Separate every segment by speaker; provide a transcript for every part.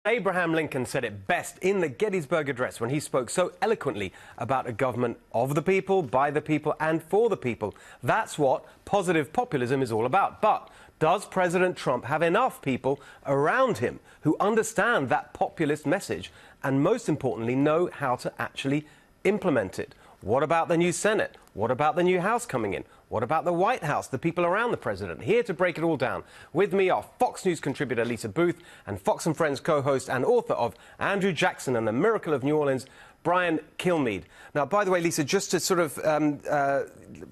Speaker 1: Abraham Lincoln said it best in the Gettysburg Address when he spoke so eloquently about a government of the people, by the people, and for the people. That's what positive populism is all about. But does President Trump have enough people around him who understand that populist message and, most importantly, know how to actually implement it? What about the new Senate? What about the new House coming in? What about the White House, the people around the president? Here to break it all down with me are Fox News contributor Lisa Boothe and Fox & Friends co-host and author of Andrew Jackson and the Miracle of New Orleans, Brian Kilmeade. Now, by the way, Lisa, just to sort of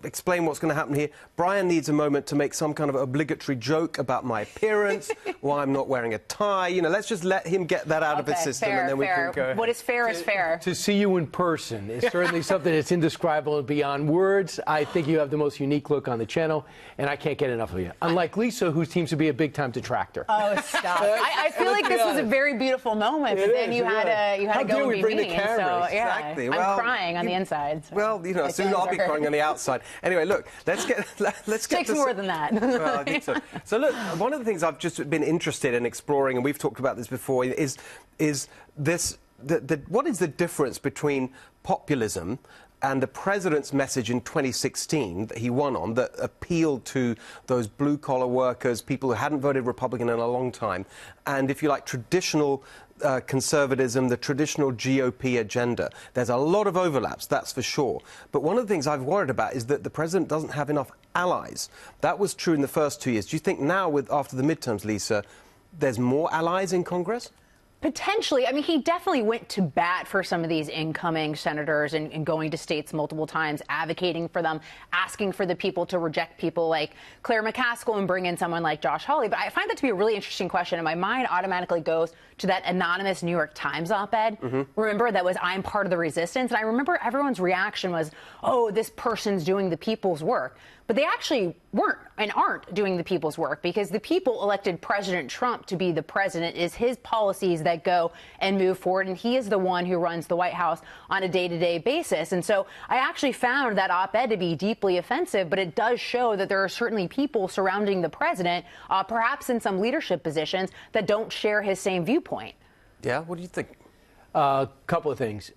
Speaker 1: explain what's going to happen here, Brian needs a moment to make some kind of obligatory joke about my appearance, why I'm not wearing a tie. You know, let's just let him get that out of his system,
Speaker 2: fair,
Speaker 1: and then we can go.
Speaker 2: What is fair is fair.
Speaker 3: To see you in person is certainly something that's indescribable and beyond words. I think you have the most unique look on the channel, and I can't get enough of you. Unlike Lisa, who seems to be a big-time detractor.
Speaker 2: Oh, stop. I feel like this was a very beautiful moment, but then you had to go and be mean. So, yeah,
Speaker 1: exactly.
Speaker 2: I'm crying on the inside. So.
Speaker 1: Well, you know, soon I'll be crying on the outside. Anyway, look, let's get
Speaker 2: Takes more than that.
Speaker 1: Well, I think so. So, look, one of the things I've just been interested in exploring, and we've talked about this before, is this. What is the difference between populism and the president's message in 2016 that he won on, that appealed to those blue-collar workers, people who hadn't voted Republican in a long time, and, if you like, traditional conservatism, the traditional GOP agenda? There's a lot of overlaps, that's for sure. But one of the things I've worried about is that the president doesn't have enough allies. That was true in the first 2 years. Do you think now, after the midterms, Lisa, there's more allies in Congress?
Speaker 2: Potentially. I mean, he definitely went to bat for some of these incoming senators and going to states multiple times, advocating for them, asking for the people to reject people like Claire McCaskill and bring in someone like Josh Hawley. But I find that to be a really interesting question, and my mind automatically goes to that anonymous New York Times op-ed. Remember, that was "I'm part of the resistance." And I remember everyone's reaction was, oh, this person's doing the people's work. But they actually weren't and aren't doing the people's work, because the people elected President Trump to be the president. It is his policies that go and move forward, and he is the one who runs the White House on a day-to-day basis. And so I actually found that op-ed to be deeply offensive, but it does show that there are certainly people surrounding the president, perhaps in some leadership positions, that don't share his same viewpoint.
Speaker 1: Yeah, what do you think?
Speaker 3: Couple of things.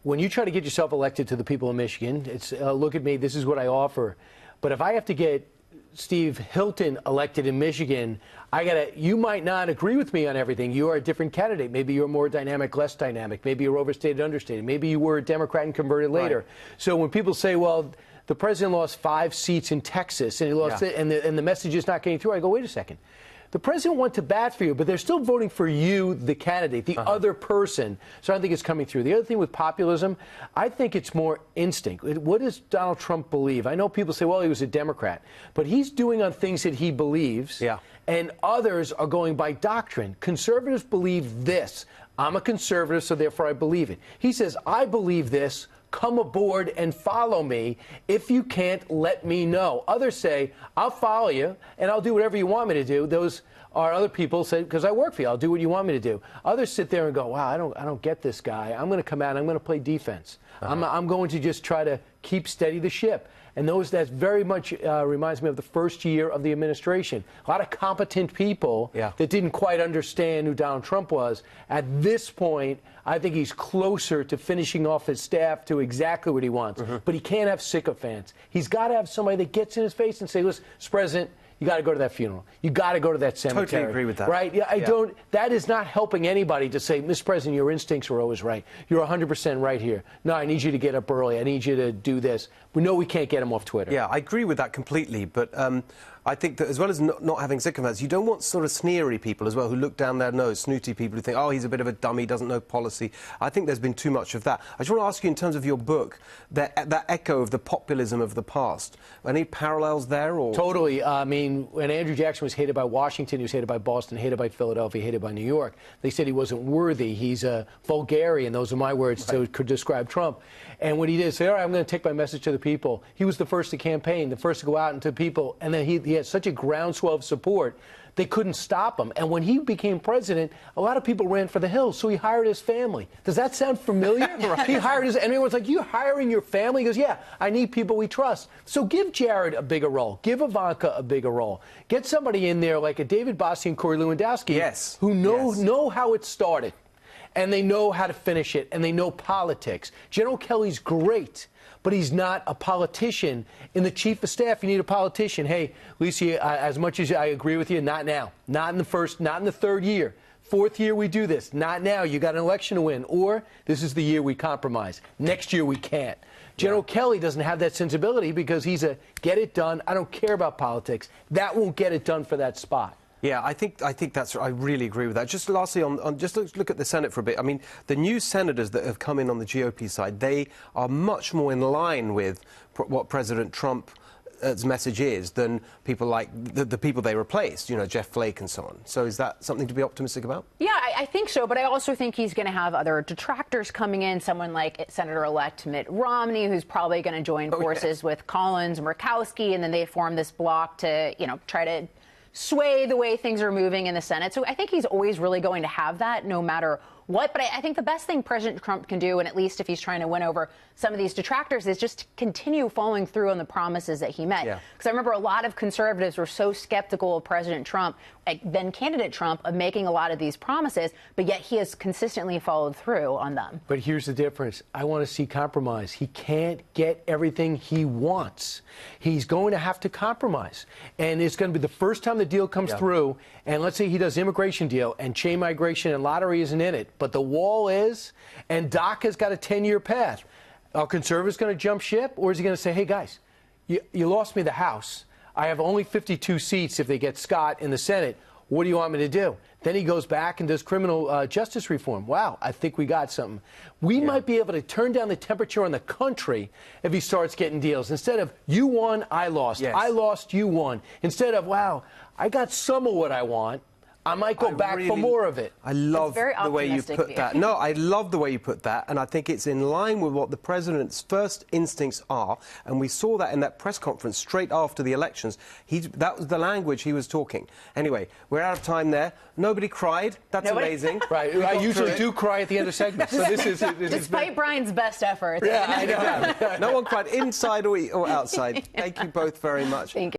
Speaker 3: When you try to get yourself elected to the people of Michigan, it's look at me, this is what I offer. But if I have to get Steve Hilton elected in Michigan, you might not agree with me on everything. You are a different candidate. Maybe you're more dynamic, less dynamic. Maybe you're overstated, understated. Maybe you were a Democrat and converted later. Right. So when people say, well, the president lost 5 seats in Texas and he lost it, and the message is not getting through, I go, wait a second. The president went to bat for you, but they're still voting for you, the candidate, the other person. So I don't think it's coming through. The other thing with populism, I think it's more instinct. What does Donald Trump believe? I know people say, well, he was a Democrat, but he's doing on things that he believes, and others are going by doctrine. Conservatives believe this. I'm a conservative, so therefore I believe it. He says, I believe this. Come aboard and follow me. If you can't, let me know. Others say, I'll follow you and I'll do whatever you want me to do. Those are other people say, because I work for you, I'll do what you want me to do. Others sit there and go, wow, I don't get this guy. I'm going to come out and I'm going to play defense. I'm going to just try to keep steady the ship. And that very much reminds me of the first year of the administration. A lot of competent people that didn't quite understand who Donald Trump was. At this point, I think he's closer to finishing off his staff to exactly what he wants. But he can't have sycophants. He's got to have somebody that gets in his face and say, listen, Mr. President, you got to go to that funeral. You got to go to that cemetery.
Speaker 1: Totally agree with that.
Speaker 3: Right? Yeah, I don't. That is not helping anybody to say, Mr. President, your instincts were always right. You're 100% right here. No, I need you to get up early. I need you to do this. We know we can't get him off Twitter.
Speaker 1: Yeah, I agree with that completely. But I think that as well as not having sycophants, you don't want sort of sneery people as well who look down their nose, snooty people who think, oh, he's a bit of a dummy, doesn't know policy. I think there's been too much of that. I just want to ask you, in terms of your book, that echo of the populism of the past, any parallels there? Or?
Speaker 3: Totally. I mean, when Andrew Jackson was hated by Washington, he was hated by Boston, hated by Philadelphia, hated by New York. They said he wasn't worthy. He's a vulgarian. Those are my words to describe Trump. And what he did is say, all right, I'm going to take my message to the people. He was the first to campaign, the first to go out into people, and then he had such a groundswell of support, they couldn't stop him. And when he became president, a lot of people ran for the hills, so he hired his family. Does that sound familiar? Right. He hired his, and everyone's like, you hiring your family? He goes, yeah, I need people we trust. So give Jared a bigger role. Give Ivanka a bigger role. Get somebody in there like a David Bossie and Corey Lewandowski,
Speaker 1: yes,
Speaker 3: who know how it started, and they know how to finish it, and they know politics. General Kelly's great, but he's not a politician. In the chief of staff, you need a politician. Hey, Lisa, as much as I agree with you, not now. Not in the third year. Fourth year we do this. Not now. You got an election to win. Or this is the year we compromise. Next year we can't. General Kelly doesn't have that sensibility because he's a get it done. I don't care about politics. That won't get it done for that spot.
Speaker 1: Yeah, I think that's. I really agree with that. Just lastly, just look at the Senate for a bit. I mean, the new senators that have come in on the GOP side, they are much more in line with what President Trump's message is than people like the people they replaced. You know, Jeff Flake and so on. So is that something to be optimistic about?
Speaker 2: Yeah, I think so. But I also think he's going to have other detractors coming in. Someone like Senator-elect Mitt Romney, who's probably going to join forces with Collins and Murkowski, and then they form this bloc to, try to sway the way things are moving in the Senate. So I think he's always really going to have that no matter what. But I think the best thing President Trump can do, and at least if he's trying to win over some of these detractors, is just continue following through on the promises that he made. Because I remember a lot of conservatives were so skeptical of President Trump, then candidate Trump, of making a lot of these promises, but yet he has consistently followed through on them.
Speaker 3: But here's the difference. I want to see compromise. He can't get everything he wants. He's going to have to compromise. And it's going to be the first time the deal comes through, and let's say he does immigration deal, and chain migration and lottery isn't in it, but the wall is, and DACA's got a 10-year path. Are conservatives going to jump ship, or is he going to say, hey, guys, you lost me the House. I have only 52 seats if they get Scott in the Senate. What do you want me to do? Then he goes back and does criminal justice reform. Wow, I think we got something. We might be able to turn down the temperature on the country if he starts getting deals. Instead of, you won, I lost. I lost, you won. Instead of, wow, I got some of what I want. I might go back for more of it.
Speaker 1: I love the way you put that. No, I love the way you put that, and I think it's in line with what the president's first instincts are, and we saw that in that press conference straight after the elections. That was the language he was talking. Anyway, we're out of time there. Nobody cried. That's amazing.
Speaker 3: Right. I usually do cry at the end of segments. So this is
Speaker 2: Despite Brian's best efforts.
Speaker 3: Yeah, I know.
Speaker 1: No one cried inside or outside. Thank you both very much.
Speaker 2: Thank you.